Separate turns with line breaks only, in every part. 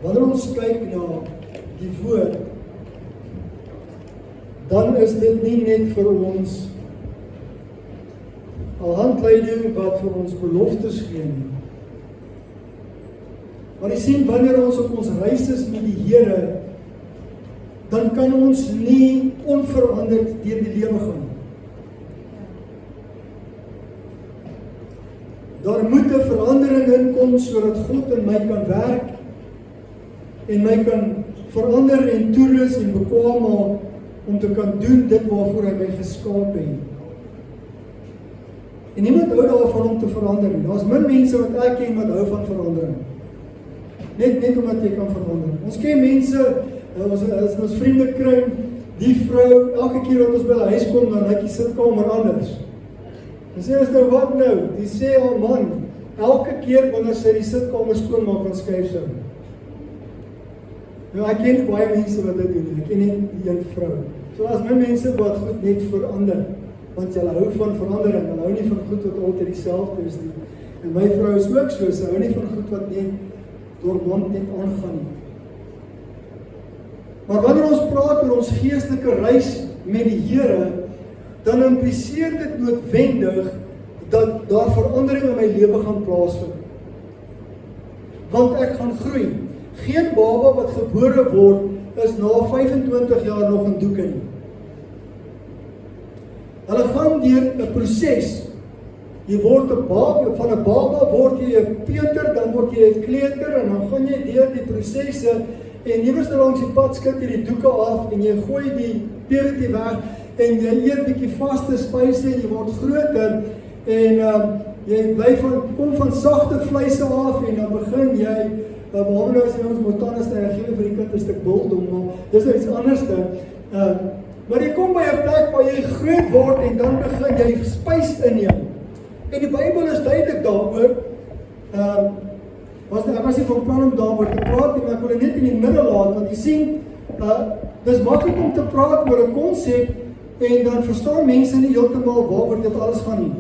Wanneer ons kyk na die woord, dan is dit nie net vir ons 'n handleiding wat vir ons beloftes gee nie. Maar jy sien, wanneer ons op ons reis is met die Here, dan kan ons nie onveranderd deur die lewe gaan nie. Daar moet 'n verandering inkom sodat God in my kan werk en my kan verander en toerus en bekwaam maak om te kan doen dit waarvoor hy my geskaap het. En niemand hou daarvan om te verander nie. Daar's min mense wat ek ken wat hou van verandering. Net omdat jy kan verander. Ons ken mense, ons vriendekring, die vrou, elke keer wat ons by die huis kom, dan lyk die sitkamer anders. En sê ons nou, wat nou? Die sê al man, elke keer wanneer sy die sitkamer skoonmaak, dan skuif sy. Nou, ek ken baie mense wat dit doen, ek ken net die een vrou. So as my mense wat goed net verander, want hulle hou van verandering, hulle hou nie van goed wat altyd dieselfde is nie. En my vrou is ook so, sy hou nie van goed wat net door mond net aangaan nie. Maar wanneer ons praat oor ons geestelike reis met die Here, dan impliseer dit noodwendig dat daar verandering in my lewe gaan plaasvind. Want ek gaan groei. Geen baba wat gebore word, is na 25 jaar nog in doeke nie. Hulle gaan deur 'n proses. Jy word 'n baba, van 'n baba word jy 'n peuter, dan word jy 'n kleuter, en dan gaan jy deur die prosesse, en iewers langs die pad skud jy die doeke af, en jy gooi die purity weg, en jy eet bietjie vaste spyse, en jy word groter, en jy bly kom van sagte vleise af, en dan begin jy, behalwe nou as jy ons motanis en gee vir die kind 'n stuk biltong, maar dis nou iets anderste. Maar jy kom by 'n plek waar jy groot word, en dan begin jy spys inneem. En die Bybel is duidelik daaroor. Ek was nie van plan om daaroor te praat nie, maar ek wil dit net in die middel laat, want jy sien, dis maklik om te praat oor 'n konsep, en dan verstaan mense nie heeltemal waaroor dit alles gaan nie.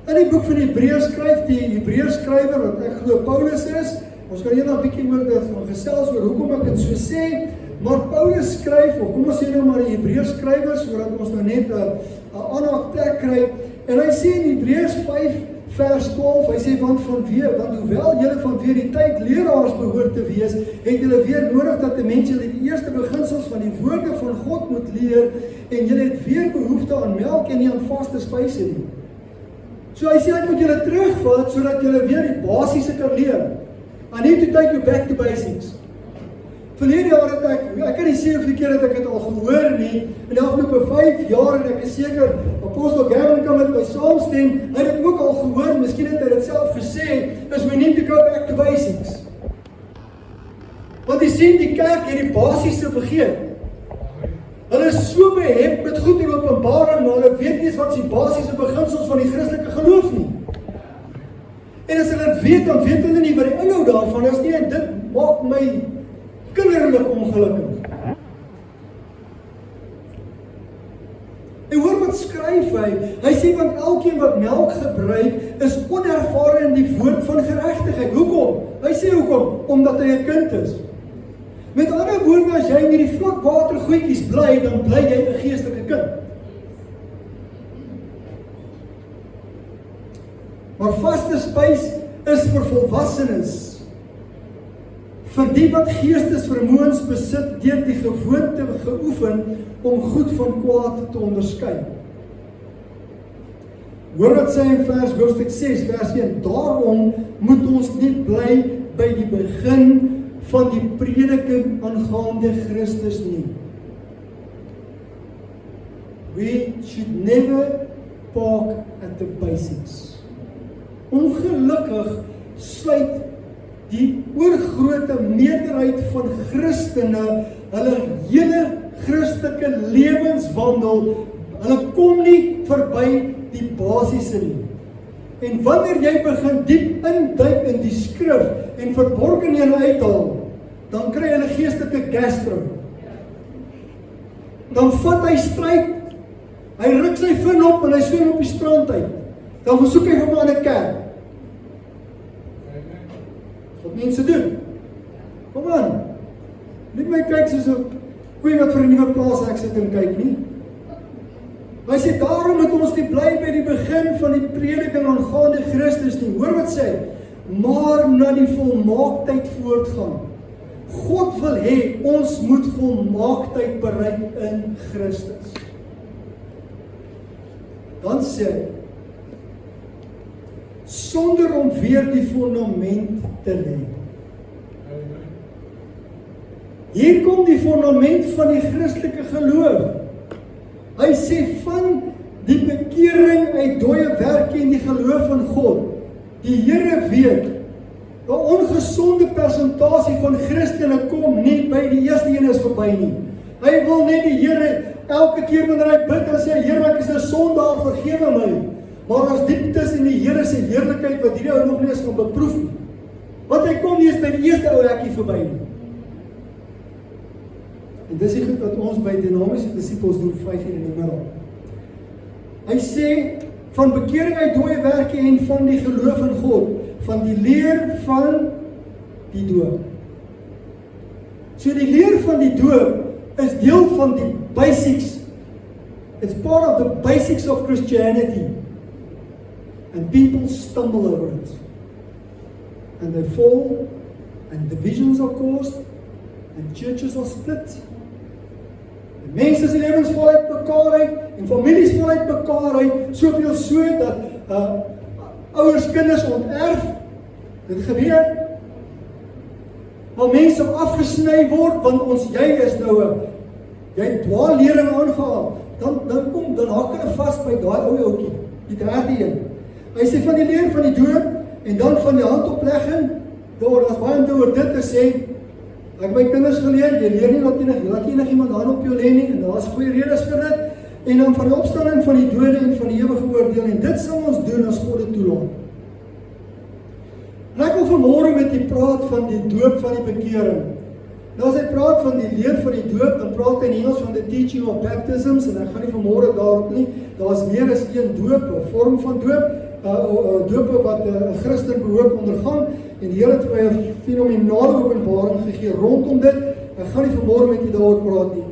In die boek van die Hebreërs skryf die Hebreërs skrywer, wat ek glo Paulus is, ons kan eendag 'n bietjie oor dit gesels oor hoekom ek dit so sê, maar Paulus skryf, of kom ons sê nou maar die Hebreërs skrywer, sodat ons nou net 'n aanhaakplek kry, en hy sê in Hebreërs 5 vers 12, hy sê, want hoewel julle vanweer die tyd leraars behoort te wees, het julle weer nodig dat 'n mens julle die eerste beginsels van die woorde van God moet leer, en julle het weer behoefte aan melk en nie aan vaste spyse nie. So hy sê, ek moet julle terugvat, sodat julle weer die basiese kan leer. I need to take you back to basics. Verlede jaar het ek kan nie sê hoeveel keer dat ek het al gehoor nie, in die afgelope 5 jaar, en ek is seker, Apostel Gavin kan met my saamstem, hy het dit ook al gehoor, miskien het hy dit self gesê, is we need to go back to basics. Want jy sien, die kerk het die basiese vergeet. Hulle is so behep met goed in Openbaring, maar hulle weet nie wat die basiese beginsels van die Christelike geloof nie. En as hulle dit weet, dan weet hulle nie wat die inhoud daarvan is nie, en dit maak my kinderlik ongelukkig. En hoor wat skryf hy? Hy sê, want elkeen wat melk gebruik, is onervare in die woord van geregtigheid. Hoekom? Hy sê hoekom? Omdat hy 'n kind is. Met ander woorde, as jy in hierdie vlakwatergoedjies bly, dan bly jy 'n geestelike kind. Maar vaste spys is vir volwassenes, vir die wat geestesvermoëns besit, deur die gewoonte geoefen om goed van kwaad te onderskei. Hoor wat sê in hoofstuk 6, vers 1, daarom moet ons nie bly by die begin van die prediking aangaande Christus nie. We should never park at the basics. Ongelukkig sluit die oorgrote meerderheid van Christene hulle hele Christelike lewenswandel, hulle kom nie verby die basiese nie. En wanneer jy begin diep induik in die skrif en verborgenhede uithaal, dan kry hulle geestelike gastro. Dan vat hy stryd, hy ruk sy vin op en hy swem op die strand uit. Dan versoek hy vir my in 'n kerk. Wat mense doen. Kom aan. Nie my kyk soos 'n koei wat vir 'n nuwe plaas ek sit en kyk nie. Hy sê, daarom moet ons nie bly by die begin van die prediking aangaande Christus nie. Hoor wat sê hy? Maar na die volmaaktheid voortgaan. God wil hê, ons moet volmaaktheid bereik in Christus. Dan sê hy, sonder om weer die fondament te lê. Hier kom die fondament van die Christelike geloof. Hy sê van die bekering uit dooie werke en die geloof van God. Die Here weet, 'n ongesonde persentasie van Christene kom nie by die eerste een is verby nie. Hy wil net die Here elke keer wanneer hy bid en sê, Here, ek is 'n sondaar, vergewe my. Maar as dieptes in die Here se heerlikheid wat hierdie ou nog nie eens kan beproef nie. Want hy kom nie eens by die eerste ou hekkie verby nie. En dis die goed wat ons by dinamiese disippels doen 5 uur in die middag. Hy sê van bekering uit dooie werke en van die geloof in God, van die leer van die doop. So die leer van die doop is deel van die basics. It's part of the basics of Christianity. And people stumble over it. And they fall, and divisions are caused, and churches are split. En mense se lewens val uit mekaar uit, en families val uit mekaar uit, soveel so dat ouers kinders onterf. Dit gebeur. Maar mense afgesny word, want jy is nou jy het dwaallering aangehaal. Dan haak hulle vas by daai ou ouetjie, die derde een. Hy sê van die leer van die doop en dan van die handoplegging. Daar's baie oor dit te sê. Ek het my kinders geleer, jy leer nie laat enigiemand hand op jou lê nie, en daar's goeie redes vir dit. En dan van die opstanding van die dode en van die ewige oordeel, en dit sal ons doen as God dit toelaat. En ek wil vanmôre met u praat van die doop van die bekering. Nou as hy praat van die leer van die doop, dan praat hy in Engels van the teaching of baptisms, en ek gaan nie vanmôre daarop nie. Daar's meer as een doop, 'n vorm van doop. Doop wat 'n Christen behoort ondergaan, en die Here het vir my 'n fenominale openbaring gegee rondom dit. Ek gaan nie vanmôre met julle daaroor praat nie.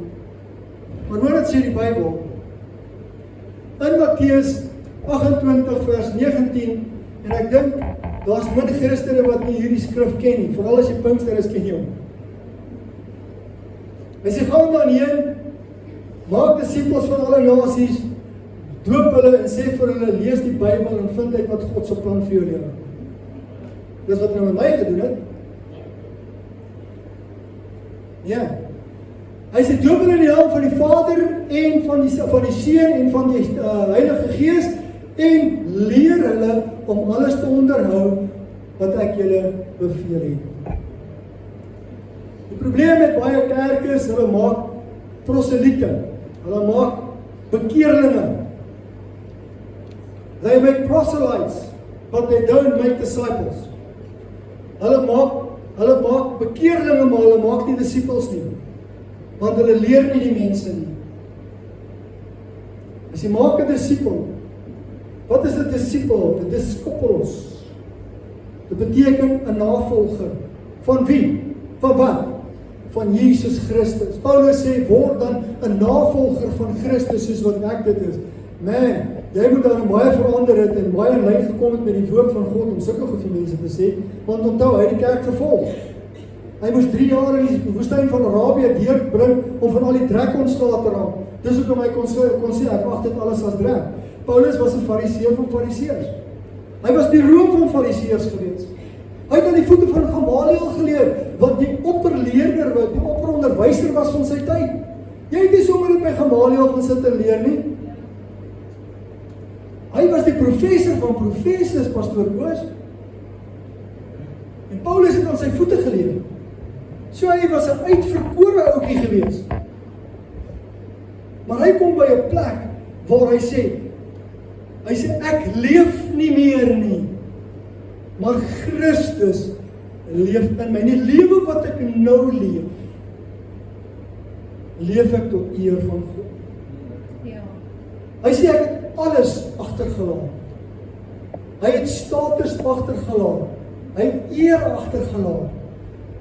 Maar hoor wat sê die Bybel. In Matteus 28 vers 19, en ek dink daar's min Christene wat nie hierdie skrif ken nie, veral as jy Pinkster is, ken jy hom. Hy sê, gaan dan heen, maak disippels van alle nasies, doop hulle en sê vir hulle, lees die Bybel en vind uit wat God se plan vir jou lewe. Dis wat hy met my gedoen het. Ja. Hy sê, doop hulle in die naam van die Vader en van die Seun en van die Heilige Gees, en leer hulle om alles te onderhou wat ek julle beveel het. Die probleem met baie kerke is, hulle maak proseliete, hulle maak bekeerlinge. They make proselytes, but they don't make disciples. Hulle maak bekeerlinge, maar hulle maak nie disippels nie. Want hulle leer nie die mense nie. As jy maak 'n disipel, wat is 'n disipel? 'n disciples. Dit beteken 'n navolger. Van wie? Van wat? Van Jesus Christus. Paulus sê, word dan 'n navolger van Christus soos wat ek dit is. Man, jy moet dan baie verander het en baie in lyn gekom het met die woord van God om sulke goed vir mense te sê, want onthou, hy het die kerk vervolg. Hy moes 3 jaar in die woestyn van Arabië deurbring om van al die drek ontslae te raak. Dis hoekom hy kon sê, ek wag dit alles as drek. Paulus was 'n fariseer van fariseërs. Hy was die roem van fariseërs gewees. Hy het aan die voete van Gamaliel geleer, wat die opperleerder, wat die opperonderwyser was van sy tyd. Jy het nie sommer net by Gamaliel gaan sit en leer nie. Hy was die professor van professors, pastoor Koos. En Paulus het aan sy voete geleer. So hy was 'n uitverkore ouetjie gewees. Maar hy kom by 'n plek waar hy sê, ek leef nie meer nie, maar Christus leef in my. Die lewe wat ek nou leef ek tot eer van God. Ja. Hy sê, ek het alles agtergelaat. Hy het status agtergelaat. Hy het eer agtergelaat.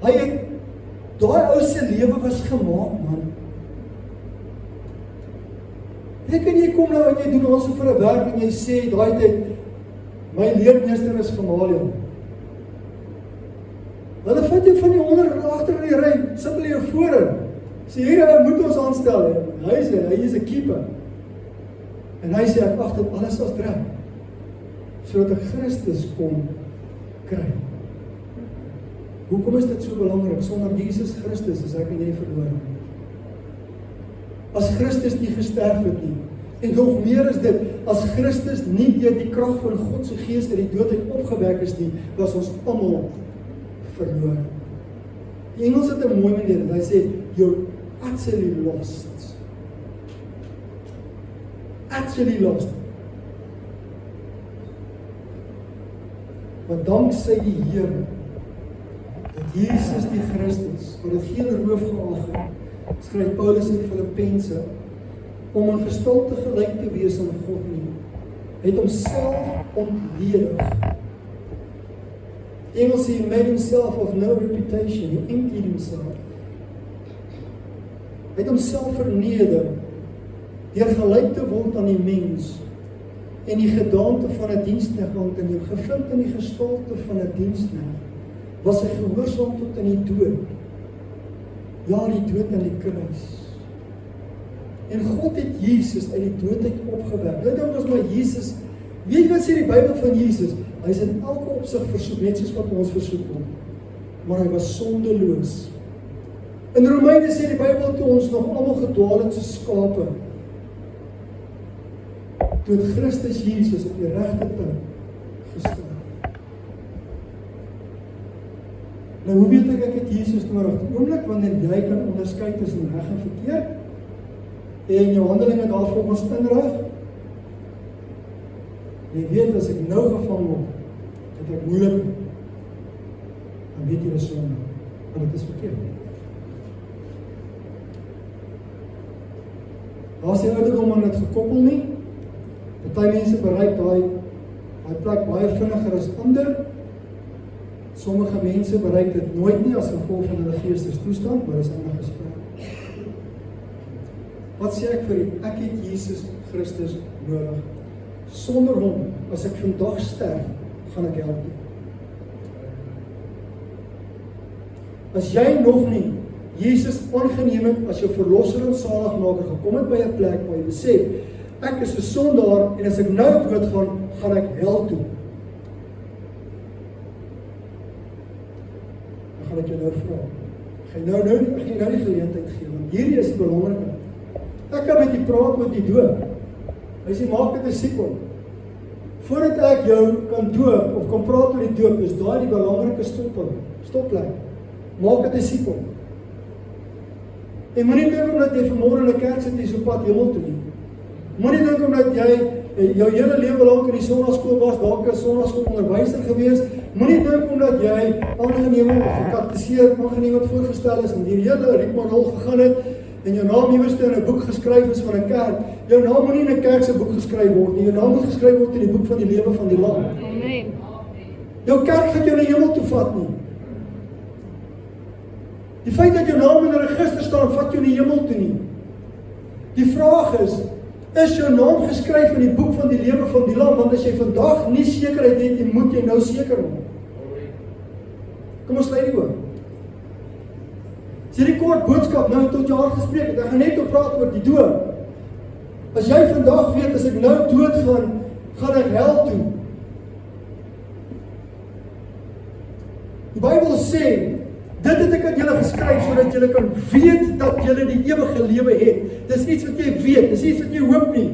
Hy het Daai ou se lewe was gemaak, man. Jy kom nou en jy doen ons vir 'n werk en jy sê daai tyd, my leermeester is Gamaliel. Hulle vat jou van die agter in die ry, simpel jou voorin. Sê hierdie ou moet ons aanstel. Hy is 'n keeper. En hy sê ek ag dit alles as drek. Sodat ek Christus kon kry. Hoekom is dit so belangrik? Sonder Jesus Christus is ek en jy verlore. As Christus nie gesterf het nie, en nog meer is dit, as Christus nie deur die krag van God se Gees uit die dood uit opgewek is nie, was ons almal verlore. Die Engels het 'n mooi manier, hy sê, you're utterly lost. Utterly lost. Maar danksy die Here, dat Jesus die Christus, wat het geen roof geag het, skryf Paulus in Filippense, om in gestalte gelyk te wees aan God nie, het homself ontledig. Die Engels sê, he made himself of no reputation, he emptied himself. Hy het homself verneder, deur gelyk te word aan die mens, en die gedaante van 'n diensknegt aan te neem, gevind in die gestalte van 'n diensknegt, was hy gehoorsaam tot in die dood. Ja, die dood aan die kruis. En God het Jesus uit die dood uit opgewek. Nou dink ons maar Jesus, weet jy wat sê die Bybel van Jesus? Hy is in elke opsig versoek, net soos wat ons versoek word. Maar hy was sondeloos. In Romeine sê die Bybel toe ons nog almal gedwaal het soos skape, toe het Christus Jesus op die regte tyd gesterf. Nou hoe weet ek het Jesus nodig? Die oomblik wanneer jy kan onderskei tussen reg en verkeerd, en jou handelinge daarvolgens inrig, jy weet as ek nou gevang word, dat ek moeilik, dan weet jy dit sonde, want dit is verkeerd. Daar is die ouderdom aan dit gekoppel nie, party mense bereik daai plek baie vinniger as ander, sommige mense bereik dit nooit nie as gevolg van hulle geestestoestand, maar dis 'n ander gesprek. Wat sê ek vir u? Ek het Jesus Christus nodig. Sonder hom, as ek vandag sterf, gaan ek hel toe. As jy nog nie Jesus aangeneem het as jou verlosser en saligmaker, gekom het by 'n plek waar jy besef, ek is 'n sondaar en as ek nou doodgaan, gaan ek hel toe. Dan gaan ek jou nou vra. Ek gaan jou nou die geleentheid gee, want hierdie is belangrik. Ek kan met jy praat met die doop. Hy sê, maak dit 'n disipel. Voordat ek jou kan doop, of kan praat met die doop, is daai die belangrike stopplek. Maak 'n disipel. En moenie dink omdat jy vanmôre in 'n kerk sit, jy so pad hemel toe nie. Moenie dink omdat jy jou hele lewe lank in die sonnaskool was, dalk 'n sonnaskoolonderwyser gewees. Moenie dink omdat jy aangeneem of gekatekiseer, aangeneem het voorgestel is en die hele rigmarol gegaan het en jou naam iewerste in 'n boek geskryf is van 'n kerk. Jou naam moet nie in 'n kerk se boek geskryf word nie. Jou naam moet geskryf word in die boek van die lewe van die Lam.
Amen.
Jou kerk gaan jou na hemel toe vat nie. Die feit dat jou naam in 'n register staan, vat jou nie hemel toe nie. Die vraag is jou naam geskryf in die boek van die lewe van die Lam? Want as jy vandag nie sekerheid het, moet jy nou seker maak. Kom ons lei die oor. As jy die kort boodskap nou tot jou hart gespreek het, ek gaan net op praat oor die dood. As jy vandag weet, as ek nou dood gaan ek hel toe. Die Bybel sê, dit het ek aan julle geskryf, sodat julle kan weet dat julle die ewige lewe het. Dis iets wat jy weet, dis iets wat jy hoop nie.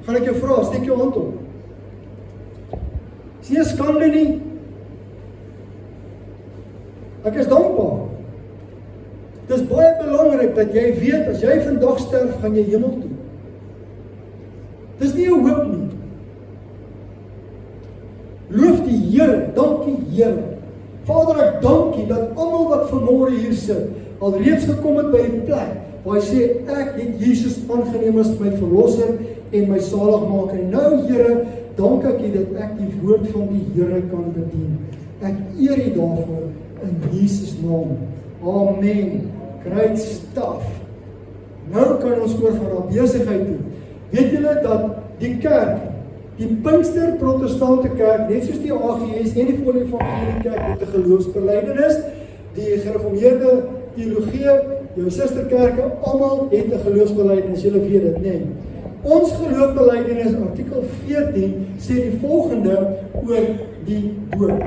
Gaan ek jou vra, steek jou hand op. Is nie 'n skande nie. Ek is dankbaar. Dis baie belangrik dat jy weet, as jy vandag sterf, gaan jy hemel toe. Dis nie 'n hoop nie. Loof die Here, dankie Here. Vader, ek dank U dat almal wat vanmôre hier sit, alreeds gekom het by 'n plek waar hy sê, ek het Jesus aangeneem as my verlosser en my saligmaker. En nou Here, dank ek U dat ek die woord van die Here kan bedien. Ek eer U daarvoor in Jesus naam. Amen. Great stuff. Nou kan ons oor van haar besigheid doen. Weet julle dat die kerk, die Pinkster Protestante kerk, net soos die AGS en die Volle Evangelie kerk, het 'n geloofsbelijdenis, die gereformeerde teologie, jou susterkerke, almal het 'n geloofsbelijdenis, julle weet dit, nee. Ons geloofsbelijdenis, artikel 14, sê die volgende oor die doop.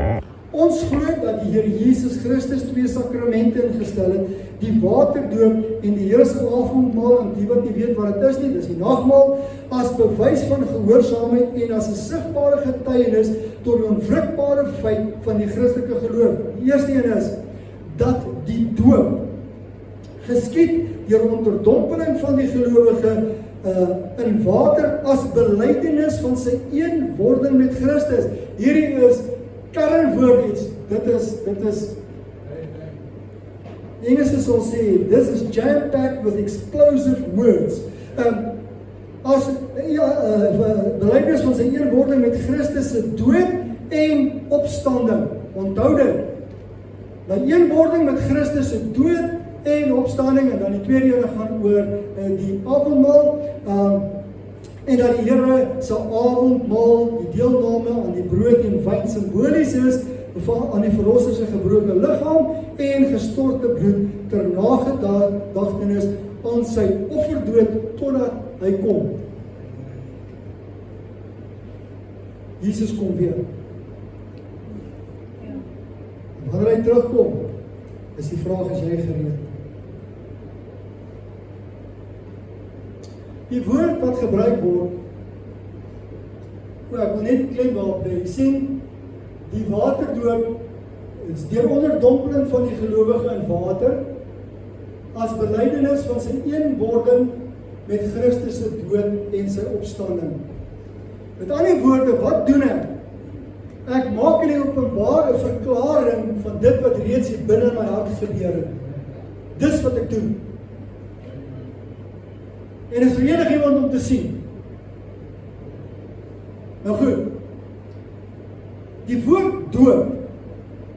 Ons glo dat die Here Jesus Christus 2 sakramente ingestel het, die waterdoop en die Here se avondmaal, en die wat nie weet wat dit is nie, dis die nagmaal, as bewys van gehoorsaamheid en as 'n sigbare getuienis tot die onwrikbare feit van die Christelike geloof. Die eerste een is dat die doop geskied deur onderdompeling van die gelowige in water as belydenis van sy eenwording met Christus. Hierdie is kernwoord iets. Dit is Engelse sal sê, this is jam-packed with explosive words. As belydenis van sy eenwording met Christus se dood en opstanding. Onthou dit. Nou eenwording met Christus se dood en opstanding, en dan die tweede ene gaan oor die avondmaal, en dat die Here se avondmaal, die deelname aan die brood en wyn simbolies is, aan die verlosser se gebroke liggaam en gestorte bloed ter nagedagtenis aan sy offerdood totdat hy kom. Jesus kom weer. En wanneer hy terugkom, is die vraag, is jy gereed? Die woord wat gebruik word, ek wil net klein waarop jy sien, die waterdoop is deur onderdompeling van die gelowige in water as belydenis van sy eenwording met Christus se dood en sy opstanding. Met ander woorde, wat doen ek? Ek maak in die openbare verklaring van dit wat reeds hier binne in my hart gebeur het. Dis wat ek doen. En is vir enig iemand om te sien. Nou goed, die woord doop,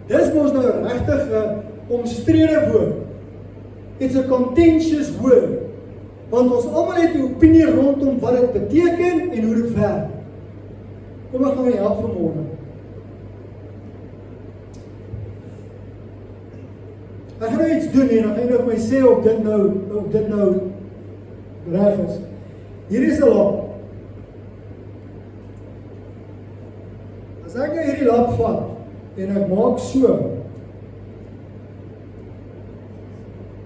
dis mos nou regtig 'n omstrede woord. It's a contentious word, want ons almal het 'n opinie rondom wat dit beteken en hoe dit werk. Kom ek gaan my help vanmôre. Ek gaan nou iets doen en dan gaan jy nou vir my sê of dit nou reg is. Hier is 'n lap. As ek hierdie lap vat en ek maak so,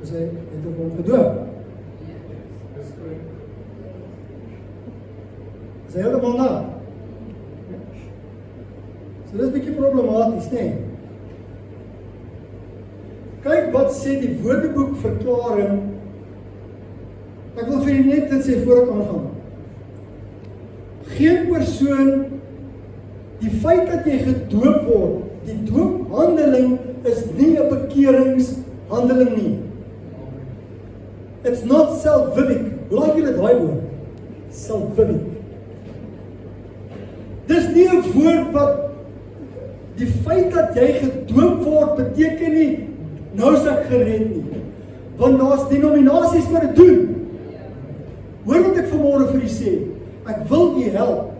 is hy het hom gedoop. Is hy heeltemal nat? So dis 'n bietjie problematies, nee. Kyk wat sê die Woordeboek verklaring. Ek wil vir julle net dit sê voor ek aangaan. Geen persoon, die feit dat jy gedoop word, die doophandeling is nie 'n bekeringshandeling nie. It's not salvific. Hoe laat julle daai woord? Salvific. Dis nie 'n woord wat die feit dat jy gedoop word beteken nie nou is ek gered nie. Want daar's denominasies wat dit doen. Hoor wat ek vanmôre vir u sê. Ek wil u help.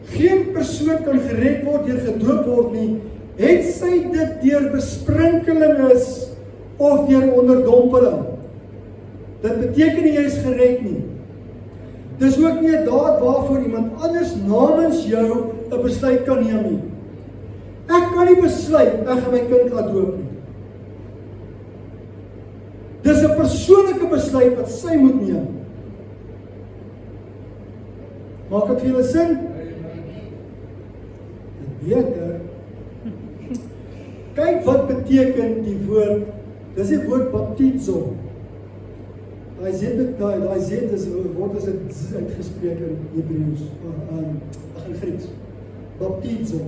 Geen persoon kan gered word deur gedoop word nie, het sy dit deur besprinkeling is of deur onderdompeling. Dit beteken nie jy is gered nie. Dis ook nie 'n daad waarvoor iemand anders namens jou 'n besluit kan neem nie. Ek kan nie besluit ek gaan my kind laat doop nie. Dis 'n persoonlike besluit wat sy moet neem. Maak dit vir julle sin? Beter. Kyk wat beteken die woord. Dis die woord baptizo. Daai zet is word as dit uitgespreek in Hebreëus, in Grieks. Baptizo.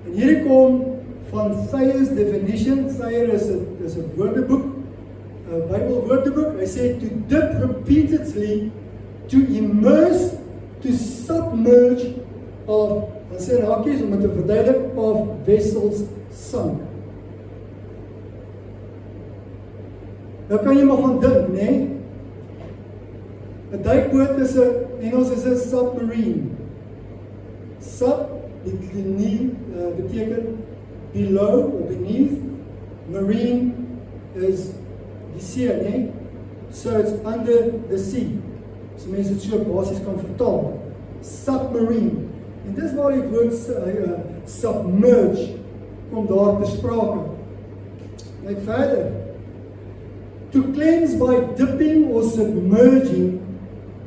En hierdie kom van Thayer's definition. Thayer is 'n woordeboek, 'n Bybelwoordeboek. Hy sê to dip repeatedly, to immerse, to submerge of Dan sê in hakies om het te verduidelik of vessels sunk. Nou kan jy maar gaan dink, né? 'n duikboot is 'n Engels is 'n submarine. Sub beteken below of beneath. Marine is die see, né? So it's under the sea. So mense dit so basies kan vertaal. Submarine. En dis waar die woord submerge kom daar te sprake. Net verder. To cleanse by dipping or submerging,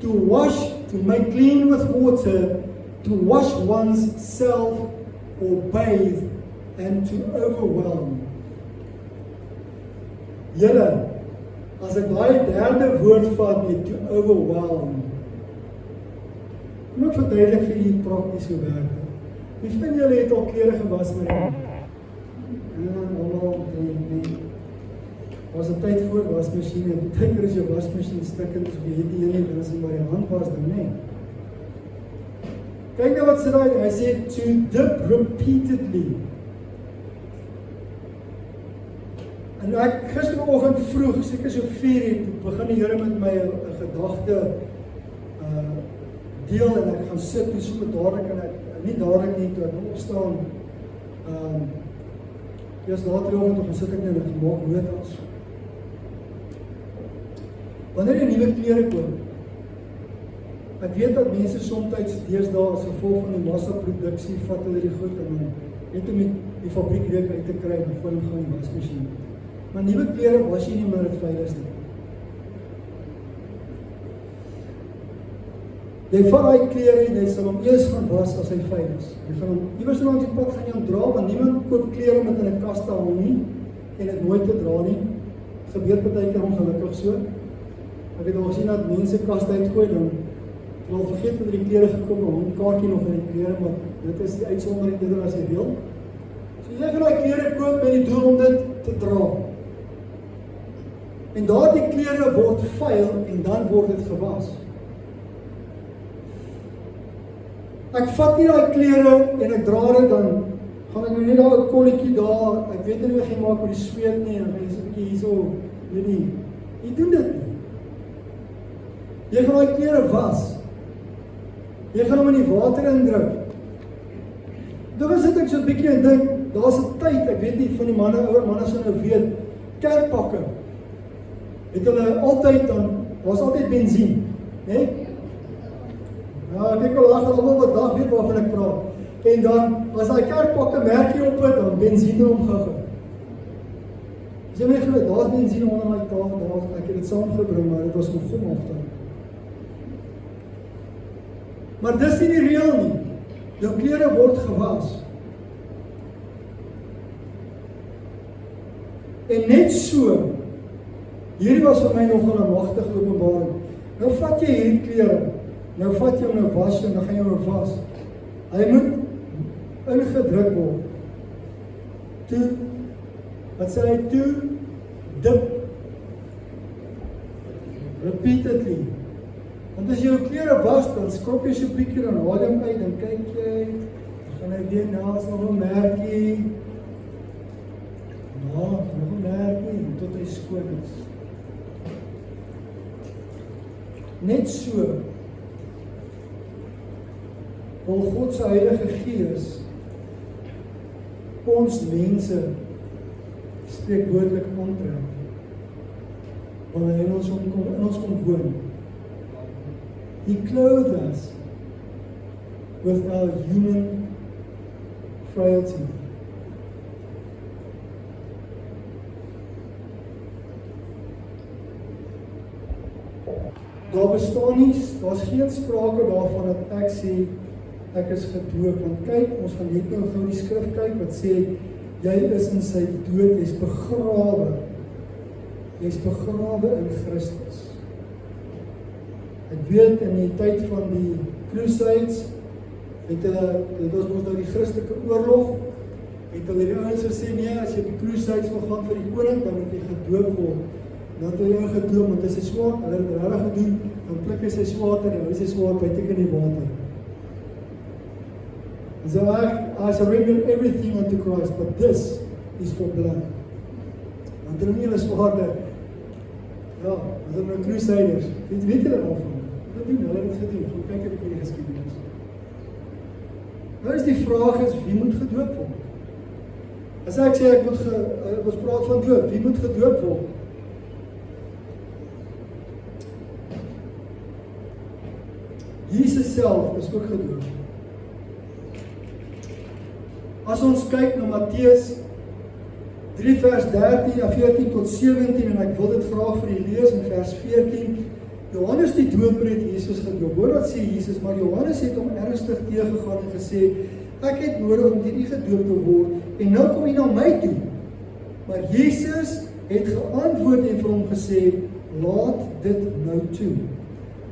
to wash, to make clean with water, to wash one's self or bathe, and to overwhelm. Julle, as ek daai derde woord vat met to overwhelm, kom ek verduidelik vir julle prakties hoe werk. Wie van julle het al klere gewas met hom? Almal nee. Was 'n tyd voor wasmasjiene, baie keer as jou wasmasjien stukkend is, weet jy nie, dan is dit maar die hand was dan nie. Kyk nou wat sê daai, hy sê to dip repeatedly. En ek gisteroggend vroeg, seker so 4:00, begin die Here met my 'n gedagte deel en ek gaan sit en so dadelik en ek nie dadelik nie toe ek opstaan. Eers later oggend of sit ek net en maak notas. Wanneer jy nuwe klere koop, ek weet dat mense soms deesdae as gevolg van die massaproduksie vat hulle die goed en net om die fabriekreuk uit te kry en voor hulle gaan die wasmasjien. Maar nuwe klere was jy nie meer het veilig nie. Jy vat daai klere en jy sal hom eers gaan was as hy veilig is. Jy gaan hom iewers langs die pad gaan jy hom dra, want niemand koop klere om dit in 'n kas te hang nie en dit nooit te dra nie. Gebeur partykeer ongelukkig so. Ek het al gesien dat mense kaste uitgooi dan wel vergeet dat die klere gekom het, hom kaartjie nog in die klere, maar dit is die uitsondering eerder as die reël. So jy gaan daai klere koop met die doel om dit te dra. En daardie klere word vuil en dan word dit gewas. Ek vat nie daai klere en ek dra dit dan gaan ek nou net daar 'n kolletjie daar, ek weet nie wat jy maak met die sweet nie, en dan is 'n bietjie hierso, weet nie. Jy doen dit nie. Jy gaan daai klere was. Jy gaan hom in die water indruk. Dan sit ek so 'n bietjie en dink, daar's 'n tyd, ek weet nie van die manne, ouer manne sal nou weet, kerkpakke. Het hulle altyd dan, was altyd benzien, né? Ja, ek dink al lag almal wat dag weet waarvan ek praat. En dan, as daai kerkpakke merkie op het, dan benzien omgegaan. As jy my glo, daar's benzien onder daai tafel, ek het dit saamgebring, maar dit was nog gom afstand. Maar dis nie die reël nie. Jou klere word gewas. En net so, hierdie was vir my nog 'n magtige openbaring. Nou vat jy hierdie klere, nou vat jy hom nou was en dan gaan jy hom was. Hy moet ingedruk word. Toe, wat sê hy, toe, dip, repeatedly. Want as jy jou klere was, dan skop jy so 'n bietjie, dan haal jy hom uit, dan kyk jy, dan gaan hy weer na, as nog 'n merkie. Ja, nog 'n merkie, tot hy skoon is. Net so, wil God se Heilige Gees ons mense spreekwoordelik aantrek, wanneer hy in ons kom woon. He clothed us with our human frailty. Daar bestaan nie, daar's geen sprake daarvan dat ek sê, ek is gedoop, want kyk, ons gaan net nou gou die skrif kyk, wat sê, jy is in sy dood, jy's begrawe in Christus. Ek weet, in die tyd van die Crusades, het ons mos nou die Christelike oorlog, het hulle die ouens gesê, nee, as jy op die Crusades wil gaan vir die koning, dan moet jy gedoop word. Dan het hy gedoop, want hy sy swaard, hulle het regtig gedoen, dan pluk hy sy swaard en hy sy swaard buite in die water. En so I surrender everything unto Christ, but this is for blood. Want hulle is waarde, ja, as hulle nou crusaders, weet julle daarvan? Hulle het gedoen, gaan kyk in die geskiedenis. Nou is die vraag is, wie moet gedoop word? As ek sê ons praat van doop, wie moet gedoop word? Jesus self is ook gedoop. As ons kyk na Matteus 3 vers 14 tot 17, en ek wil dit graag vir julle lees in vers 14, Johannes die Doper het Jesus gedoop. Hoor wat sê Jesus, maar Johannes het hom ernstig teëgegaan en gesê, ek het nodig om deur U gedoop te word, en nou kom U na my toe. Maar Jesus het geantwoord en vir hom gesê, laat dit nou toe,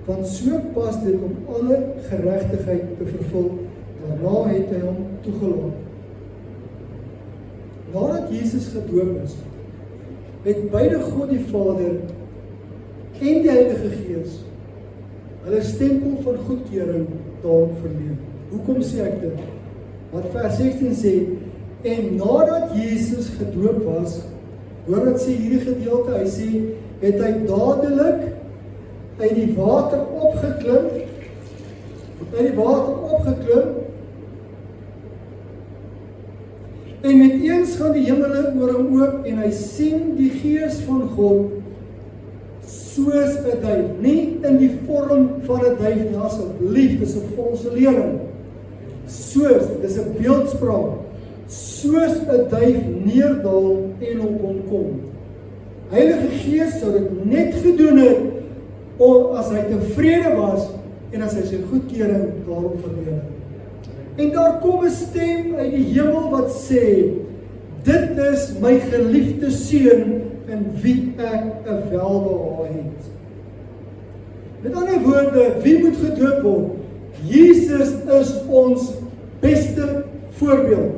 want so pas dit om alle geregtigheid te vervul. Daarna het hy hom toegelaat. Nadat Jesus gedoop is, het beide God die Vader en die Heilige Gees hulle stempel van goedkeuring daarop verleen. Hoekom sê ek dit? Wat vers 16 sê, en nadat Jesus gedoop was, hoor wat sê hierdie gedeelte, hy sê, het hy dadelik uit die water opgeklim, en met eens gaan die hemele oor hom oop, en hy sien die Gees van God, soos 'n duif, nie in die vorm van 'n duif nie, asseblief, dis 'n valse lering. Soos, dis 'n beeldspraak, soos 'n duif neerdal en op hom kom. Heilige Gees sou dit net gedoen het, as hy tevrede was, en as hy sy goedkeuring daarop verdeel. En daar kom 'n stem uit die hemel wat sê, dit is my geliefde seun, in wie ek 'n welbehae het. Met ander woorde, wie moet gedoop word? Jesus is ons beste voorbeeld.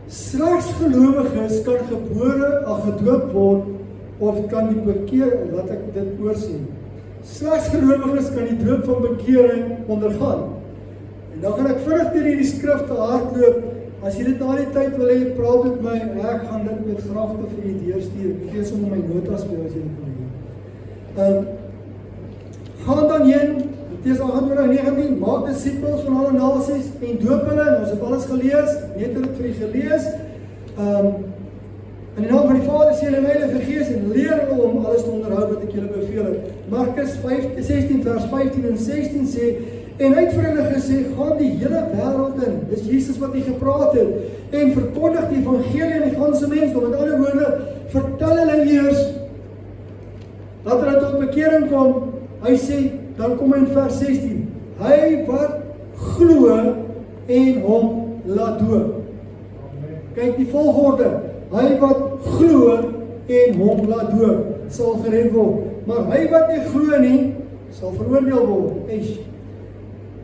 Slegs gelowiges kan gedoop word, of kan die bekering, laat ek dit oorsien. Slegs gelowiges kan die doop van bekering ondergaan. En dan gaan ek vinnig deur hierdie skrifte hardloop. As jy dit na die tyd wil hê, praat met my, ek gaan dit met graagte vir jy deurstuur. Ek gee sommer my notas vir as jy dit wil hê. Gaan dan heen, Matteus 28:19, maak disippels van alle nasies en doop hulle, en ons het alles gelees, net het vir jy gelees. In die naam van die Vader, Seun en Heilige Gees, en leer hulle om alles te onderhou wat ek julle beveel het. Markus 16 vers 15 en 16 sê, en hy het vir hulle gesê, gaan die hele wêreld in, dis Jesus wat hy gepraat het, en verkondig die evangelie aan die ganse mensdom. Met ander woorde, vertel hulle eers, dat hulle tot bekering kom. Hy sê, dan kom hy in vers 16, hy wat glo en hom laat doop. Kyk die volgorde, hy wat glo en hom laat doop, sal gered word. Maar hy wat nie glo nie, sal veroordeel word.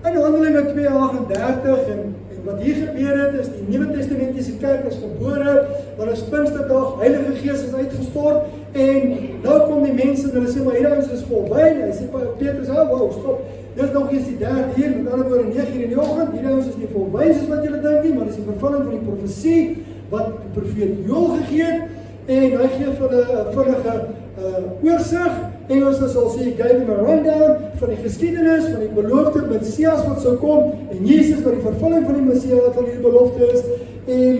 In Handelinge 2:38 en wat hier gebeur het, is die Nuwe Testamentiese kerk is gebore, want is Pinksterdag, Heilige Gees is uitgestort, en nou kom die mense, en hulle sê, maar hierdie ons is vol wyn, hy sê, Petrus, wow, stop, dit is nog eens die derde hier, met ander woorde 9 in die oggend, hierdie ons is nie vol wyn, soos wat julle dink nie, maar dit is die vervulling van die profesie, wat die profeet Joël gegee het, en hy gee vir hulle vinnige oorsig, Engels sal sê, gave him a rundown van die geskiedenis, van die beloofde Messias wat sou kom, en Jesus wat die vervulling van die Messias, van die belofte is, en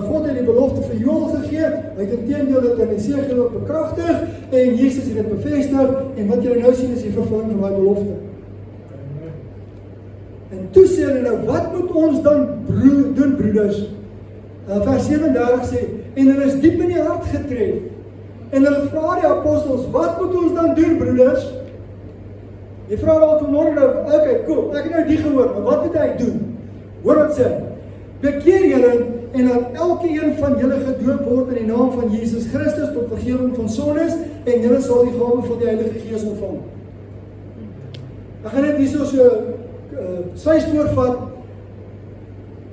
God het die belofte vir Joël gegee, hy het inteendeel dit in Esegiel ook bekragtig, en Jesus het dit bevestig, en wat julle nou sien is die vervulling van die belofte. En toe sê hulle nou, wat moet ons dan doen, broeders? Vers 37 sê, en hulle is diep in die hart getref, en hulle vra die apostels, wat moet ons dan doen, broeders? Die vra al vanmorgen nou, okay, cool, ek het nou die gehoor, maar wat moet hy doen? Hoor wat sê, bekeer julle, en laat elke een van julle gedoop word in die naam van Jesus Christus, tot vergifnis van sondes, en julle sal die gawe van die Heilige Gees ontvang. Ek gaan net hier so syspoor vat.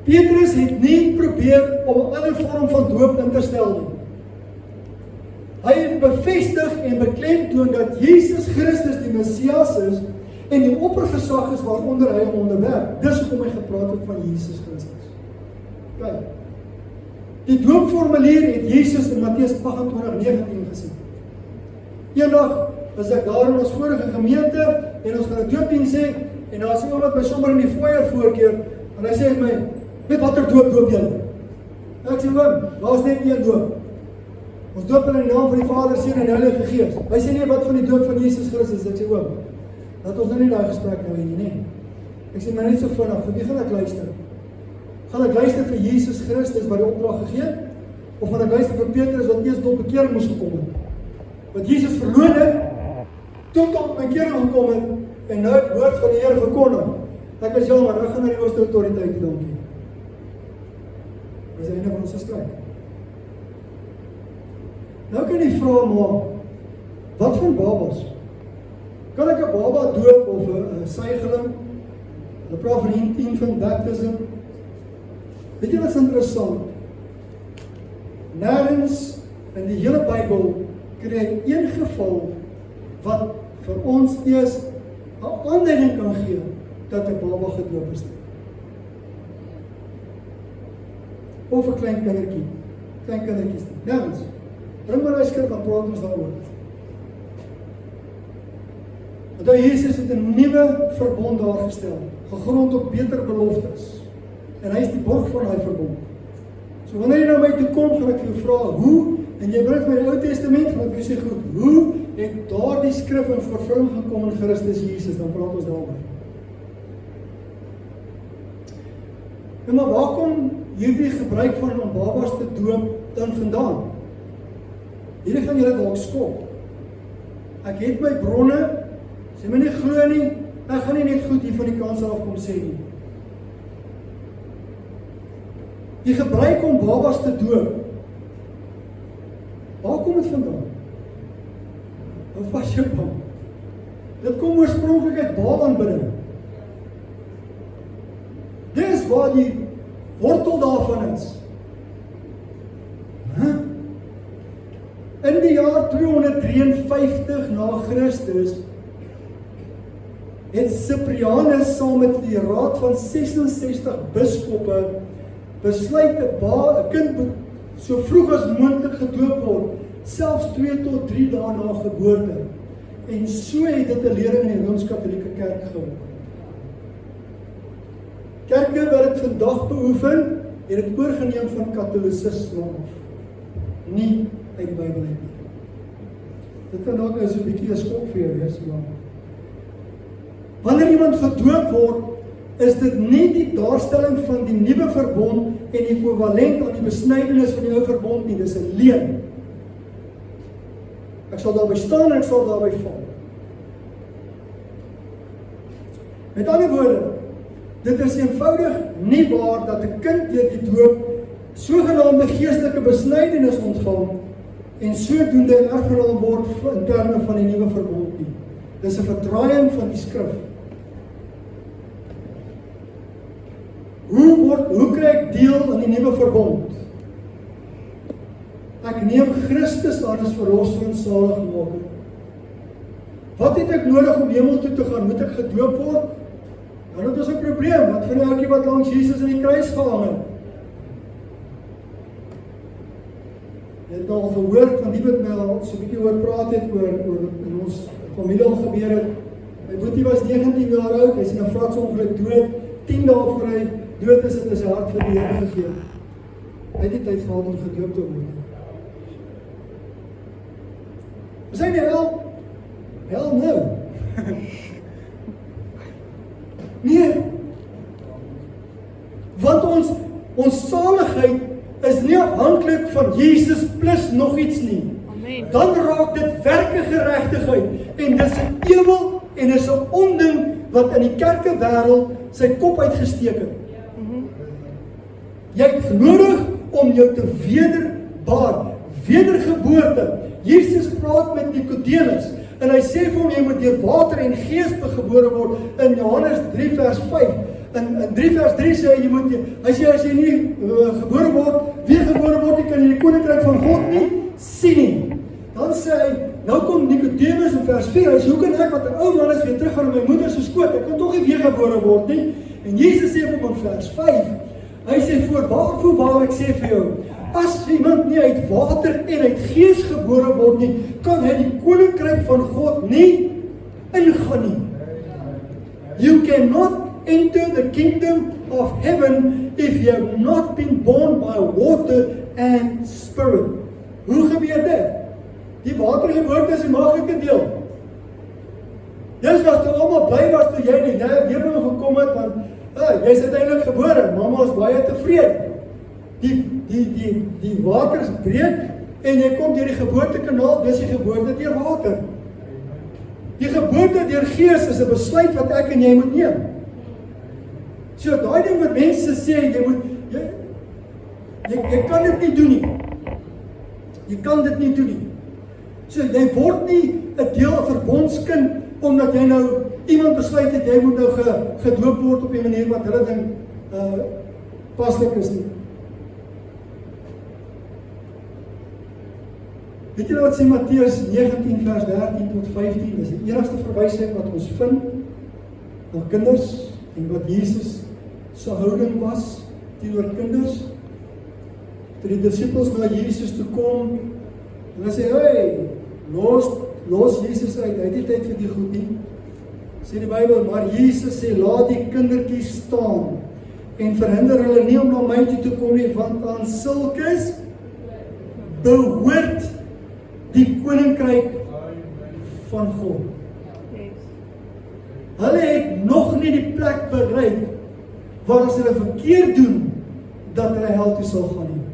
Petrus het nie probeer om 'n ander vorm van doop in te stel nie. Hy het bevestig en beklemtoon dat Jesus Christus die Messias is, En die oppergesag is waaronder hy hom onderwerp. Dis hoekom hy gepraat het van Jesus Christus. Kyk. Die doopformulier het Jesus in Matteus 28:19 gesien. Eendag was ek daar in ons vorige gemeente en ons gaan 'n doopdiens hê en daar is iemand wat my sommer in die foyer voorkeer en hy sê my, weet watter doop julle? Ek sê oom, daar is net een doop. Ons doop in die naam van die Vader, Seun en Heilige Gees. Hy sê nie wat van die doop van Jesus Christus. Ek sê oom, laat ons nou nie daai gesprek nou hê nie. Ek sê maar net so vinnig, vir wie gaan ek luister? Gaan ek luister vir Jesus Christus wat die opdrag gegee het? Of gaan ek luister vir Petrus wat eers tot bekering moes gekom het? Wat Jesus verloon het, tot bekering gekom het en nou het woord van die Here verkondig. Ek is jammer, ek gaan na die hoogste autoriteit toe, dankie. Dis die einde van ons gesprek. Nou kan jy vra maar, wat van babas? Kan ek 'n baba doop of 'n suigeling? Hulle praat van infant baptism. Weet jy wat is interessant? Nêrens in die hele Bybel kry een geval wat vir ons eers 'n aanleiding kan gee dat 'n baba gedoop is. Of 'n klein kindertjies. Nêrens. Bring maar 'n skrif wat praat ons daaroor. Want Jesus het 'n nuwe verbond daar gestel, gegrond op beter beloftes. En hy is die borg van daai verbond. So wanneer jy na my toe kom, gaan ek vir jou vra hoe, en jy bring my die Ou Testament, gaan ek vir jou sê goed, hoe het daardie skrif in vervulling gekom in Christus Jesus, dan praat ons daaroor. En maar waar kom hierdie gebruik van om babas te doop dan vandaan? Hierdie gaan julle dalk skok. Ek het my bronne, sê my nie glo nie, ek gaan nie net goed hier van die kans af kom sê nie. Die gebruik om babas te doop, waar kom dit vandaan? Of was jy bang? Dit kom oorspronklik uit Baal-aanbidding. Dis waar die wortel daarvan is. In die jaar 253 na Christus het Cyprianus saam met die raad van 66 biskoppe besluit 'n kind moet so vroeg as moontlik gedoop word, selfs 2 tot 3 dae na geboorte. En so het dit 'n lering in die Rooms-Katolieke Kerk geword. Kerke wat dit vandag beoefen, het dit oorgeneem van Katolicisme af. Nie uit die Bybel nie. Dit kan ook nou so 'n bietjie 'n skok vir jou wees, maar wanneer iemand gedoop word, is dit nie die daarstelling van die nuwe verbond en ekwivalent aan die besnydenis van die ou verbond nie, dis 'n leuen. Ek sal daarby staan en ek sal daarby val. Met ander woorde, dit is eenvoudig nie waar dat 'n kind deur die doop sogenaamde geestelike besnydenis ontvang en sodoende erfgenaam word in terme van die nuwe verbond nie. Dis 'n verdraaiing van die skrif. Hoe kry ek deel aan die nuwe verbond? Ek neem Christus aan as verlosser en saligmaker. Wat het ek nodig om hemel toe te gaan? Moet ek gedoop word? Dan het ons 'n probleem. Wat van die ouetjie wat langs Jesus aan die kruis gehang het? Jy het al gehoor van die wat my al so 'n bietjie oor praat het oor in ons familie al gebeur het. My boetie was 19 jaar oud, hy is in 'n vratsongeluk dood. 10 dae voor hy dood is, het sy hart vir die Here gegee. Hy het die tyd gehad om gedoop te word. Is hy nie hel? Hel nou. Nee. Want ons saligheid is nie afhanklik van Jesus plus nog iets nie. Amen. Dan raak dit werklike geregtigheid en dis 'n ewel en dis 'n onding wat in die kerkewêreld sy kop uitgesteek het. Jy het nodig om jou te wedergeboorte. Jesus praat met Nikodemus en hy sê vir hom jy moet deur water en gees gebore word in Johannes 3 vers 5. In 3 vers 3 sê hy sê as jy nie gebore word, weergebore word, jy kan in die koninkryk van God nie sien nie. Dan sê hy nou kom Nicodemus in vers 4, hy sê, hoe kan ek wat 'n ou man is weer terug gaan in my moeder se skoot? Ek kan tog nie weer gebore word nie. En Jesus sê vir hom in vers 5, hy sê, voorwaar ek sê vir jou, as iemand nie uit water en uit gees gebore word nie, kan hy die koninkryk van God nie ingaan nie. You cannot enter the kingdom of heaven if you have not been born by water and spirit. Hoe gebeur dit? Die watergeboorte is die maklike deel. Dis was toe almal bly was toe jy in die lewe gekom het, want jy is uiteindelik gebore, mamma is baie tevrede. Die waters breek en jy kom deur die geboortekanaal, dis die geboorte deur water. Die geboorte deur gees is 'n besluit wat ek en jy moet neem. So daai ding wat mense sê, jy kan dit nie doen nie. Jy kan dit nie doen nie. So jy word nie 'n deel 'n verbondskind omdat jy nou iemand besluit het jy moet nou gedoop word op 'n manier wat hulle dink paslik is nie. Weet jy wat sê Matteus 19 vers 13 tot 15, dis die enigste verwysing wat ons vind na kinders en wat Jesus se houding was teenoor kinders. Toe die disippels na Jesus toe kom en hulle sê, hey, los Jesus uit, hy het nie tyd vir die goed nie. Sê die Bybel, maar Jesus sê, laat die kindertjies staan en verhinder hulle nie om na my toe te kom nie, want aan sulkes behoort die koninkryk van God. Hulle het nog nie die plek bereik waar as hulle verkeerd doen, dat hulle hel toe sal gaan nie.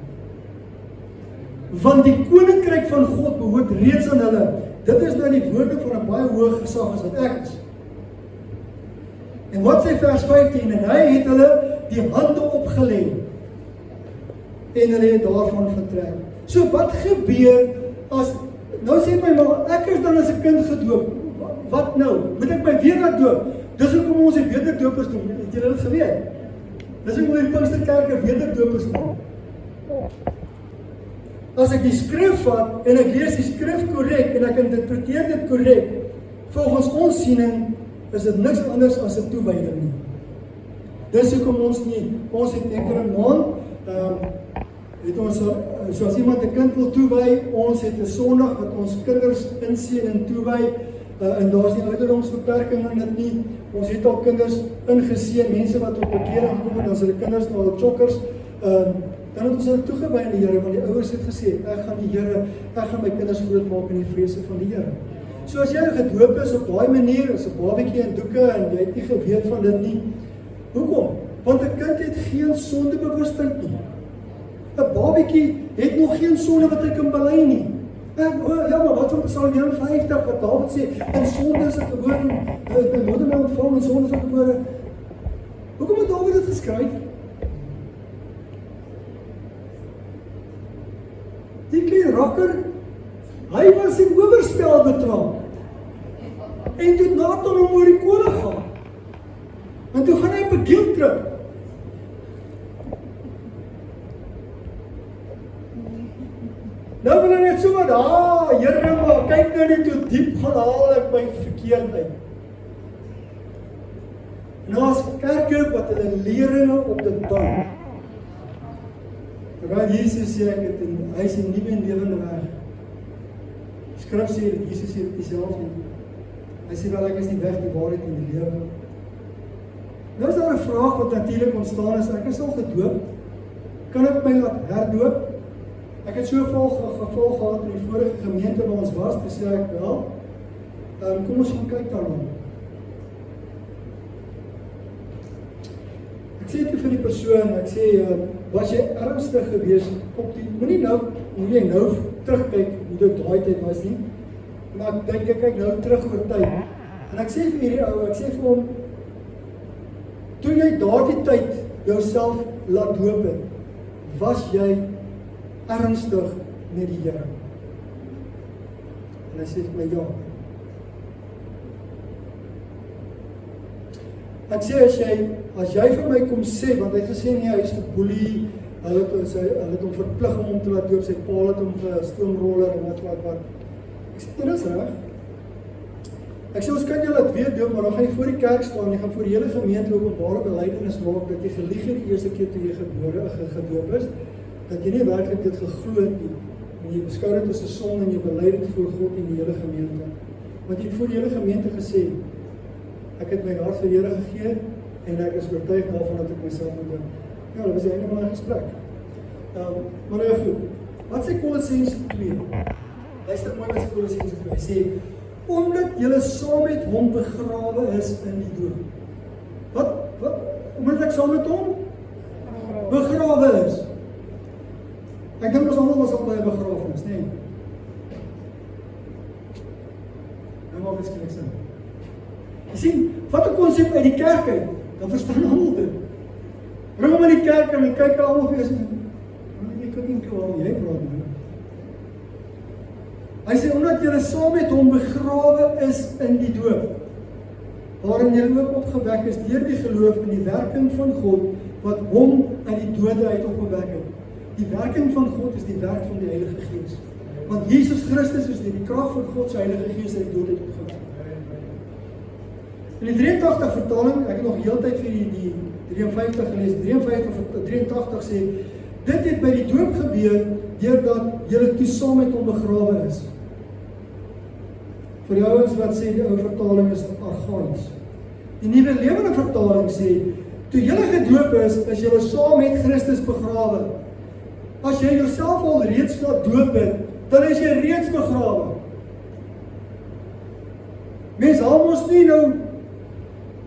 Want die koninkryk van God behoort reeds aan hulle. Dit is nou die woorde van 'n baie hoë gesag as wat ek is. En wat sê vers 15? En hy het hulle die hande opgelê en hulle het daarvan vertrek. So wat gebeur as, nou sê my maar, ek is dan as 'n kind gedoop. Wat nou? Moet ek my weer laat doop? Dis hoekom ons die wederdopers doen. Het julle dit geweet? Dis hoekom die Pinksterkerke wederdopers doen. As ek die skrif vat en ek lees die skrif korrek en ek interpreteer dit korrek, volgens ons siening is dit niks anders as 'n toewyding nie. Dis hoekom ons het enkele maand, het ons, soos iemand 'n kind wil toewy, ons het 'n Sondag wat ons kinders inseën en toewy, en daar is nie ouderdomsbeperking in dit nie. Ons het al kinders ingeseën, mense wat op bekering gekom het, dan is hulle kinders nou al chokkers, dan het ons hulle toegewy aan die Here, want die ouers het gesê, ek gaan my kinders grootmaak in die vrese van die Here. So as jy gedoop is op daai manier, as 'n babatjie in doeke en jy het nie geweet van dit nie, hoekom? Want 'n kind het geen sondebewustheid nie. 'n Babatjie het nog geen sonde wat hy kan bely nie. Ja, maar wat van Psalm 51 wat Dawid sê, in sonde is ek gebore, my moeder my ontvang, in sonde is ek gebore. Hoekom het Dawid dit geskryf? Die klein rakker, hy was in oorspel betrap. En toe Nathan hom oor die koning gaan. En toe gaan hy op 'n guilt-trip. Nou wil hy net so wat, Here, maar kyk nou net hoe diep gaan haal ek my verkeerdheid. Nou as kerke wat hulle leringe op dit bou. Terwyl Jesus sê ek het hy is die nuwe en lewende weg. Die skrif sê dat Jesus sê dit self nie. Hy sê wel ek is die weg, die waarheid en die lewe. Nou is daar 'n vraag wat natuurlik ontstaan is, ek is al gedoop. Kan ek my laat herdoop? Ek het so 'n geval gehad in die vorige gemeente waar ons was, toe sê ek wel, kom ons gaan kyk daarna. Ek sê toe vir die persoon, ek sê, was jy ernstig geweest op die, moenie nou terugkyk hoe dit daai tyd was nie, maar ek dink ek kyk nou terug oor tyd. En ek sê vir hierdie ou, ek sê vir hom, toe jy daardie tyd jouself laat doop het, was jy ernstig met die Here? En hy sê vir my ja. Ek sê as jy vir my kom sê, want hy het gesê nee, hy is geboelie, hulle het hom verplig om te laat doop, sy pa het hom gestoomroller en wat. Ek sê, dit is reg. Ek sê, ons kan jou laat weet doop, maar dan gaan jy voor die kerk staan, jy gaan voor die hele gemeente openbare belydenis maak, dat jy gelieg het die eerste keer toe jy gedoop is, dat jy nie werklik dit geglo het nie, en jy beskou dit as 'n sonde en jy bely dit voor God en die hele gemeente. Want jy het voor die hele gemeente gesê, ek het my hart vir die Here gegee, en ek is oortuig daarvan dat ek myself moet doen. Ja, dat was die einde van die gesprek. Maar nou goed, wat sê Kolossense 2? Luister mooi wat sê Kolossense 2, hy sê, omdat julle saam met hom begrawe is in die dood. Wat? Omdat ek saam met hom begrawe is. Ek dink ons almal was al by 'n begrafenis, nê? Nou maak dit skielik sin. Jy sien, vat 'n konsep uit die kerk uit, dan verstaan almal dit. Bring hom in die kerk en kyk hulle almal vir jou. Ek kan nie glo jy praat nie. Hy sê, omdat julle saam met hom begrawe is in die dood, waarin julle ook opgewek is deur die geloof in die werking van God, wat hom uit die dode uit opgewek het. Die werking van God is die werk van die Heilige Gees. Want Jesus Christus is deur die krag van God se Heilige Gees uit die dood uit opgewek. In die 83 vertaling, ek het nog heeltyd vir die 53 gelees, 83 sê, dit het by die doop gebeur, deurdat julle toe saam met hom begrawe is. Vir die ouens wat sê, die ou vertaling is argaïs. Die Nuwe Lewende vertaling sê, toe julle gedoop is julle saam met Christus begrawe. As jy jouself al reeds laat doop het, dan is jy reeds begrawe. Mens haal ons nie nou,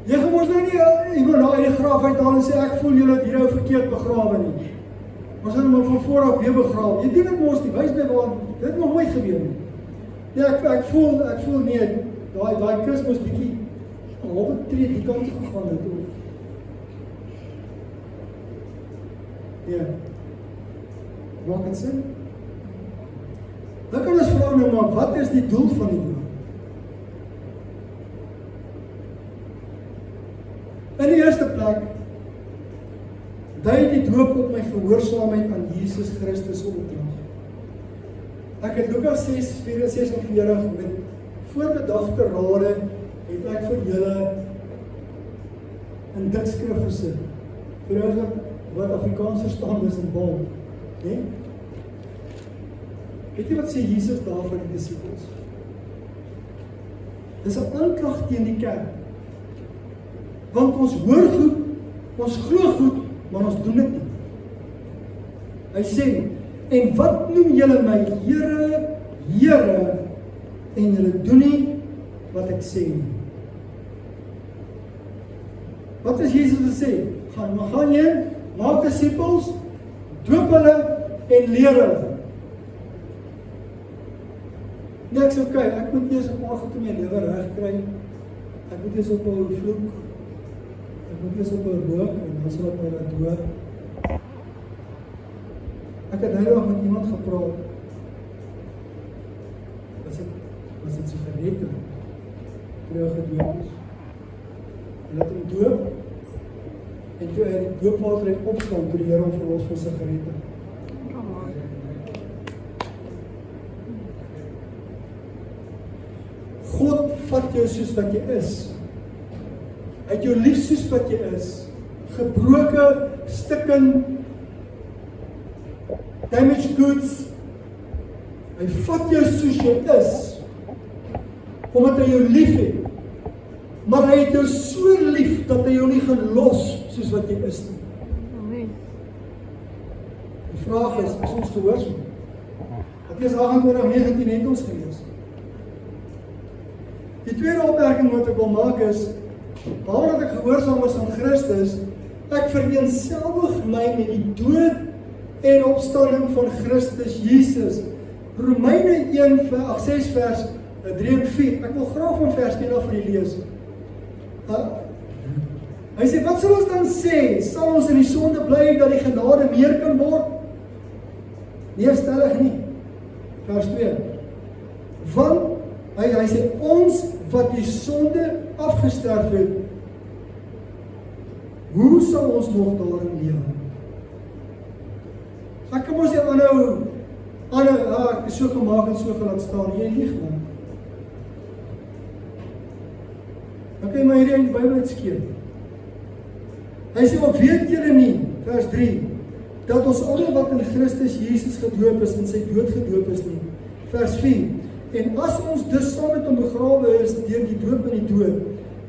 jy gaan ons nou nie iemand uit die graf uithaal en sê, ek voel julle het hier nou verkeerd begrawe nie. Ons het hom van vooraf weer begrawe. Jy doen dit mos nie, wys my waar, dit het nog nooit gebeur nie. Ja, ek voel nie, daai kus moes bietjie 'n halwe tree die kant toe gegaan het. Ja. Maak dit sin? Dan kan ons vra nou maar, wat is die doel van die doop? In die eerste plek, dui die doop op my gehoorsaamheid aan Jesus Christus se opdrag. Ek het Lukas 6:46 met voorbedagte rade het ek vir julle in dik skrif gesit. Vir ons wat Afrikaans verstaan is in bold, né? Weet jy wat sê Jesus daar vir die disippels? Dis 'n aanklag teen die kerk. Want ons hoor goed, ons glo goed, maar ons doen dit nie. Hy sê, en wat noem julle my Here, Here, en julle doen nie wat ek sê nie. Wat is Jesus gesê? Gaan jy, maak disippels, doop hulle en leer hulle. Nee, ek sê, okay, ek moet eers 'n paar goed in my lewe reg kry. Ek moet eers op 'n vloek. Ek moet eers op 'n rook en dan sal ek my laat doop. Ek het nou nog met iemand gepraat. Was dit sigarette? Toe hy gedoop is. En laat hom doop. En toe hy die doopwater het opstaan, toe die Here hom verlos van sigarette. God vat jou soos wat jy is. Hy het jou lief soos wat jy is. Gebroke, stikken, damaged goods. Hy vat jou soos jy is, omdat hy jou lief het. Maar hy het jou so lief, dat hy jou nie gaan los, soos wat jy is nie. Amen. Die vraag is ons gehoorsaam? Matteus 28:19 het ons gelees. Die tweede opmerking wat ek wil maak is, behalwe dat ek gehoorsaam is aan Christus, ek vereenselwig my met die dood en opstanding van Christus Jesus. Romeine 6 vers 3 en 4. Ek wil graag van vers 1 af vir u lees. Hy sê, wat sal ons dan sê? Sal ons in die sonde bly dat die genade meer kan word? Nee, stellig nie. Vers 2. Want hy sê, ons wat die sonde afgesterf het, hoe sal ons nog daarin lewe? Ek kan mos nie aanhou, ek is so gemaak en so gelaat staan, jy lieg man. Dan kan jy maar hierdie in die Bybel uitskeer. Hy sê, of weet julle nie, vers 3, dat ons almal wat in Christus Jesus gedoop is, in sy dood gedoop is nie. Vers 4, en as ons dus saam met hom begrawe is deur die doop in die dood,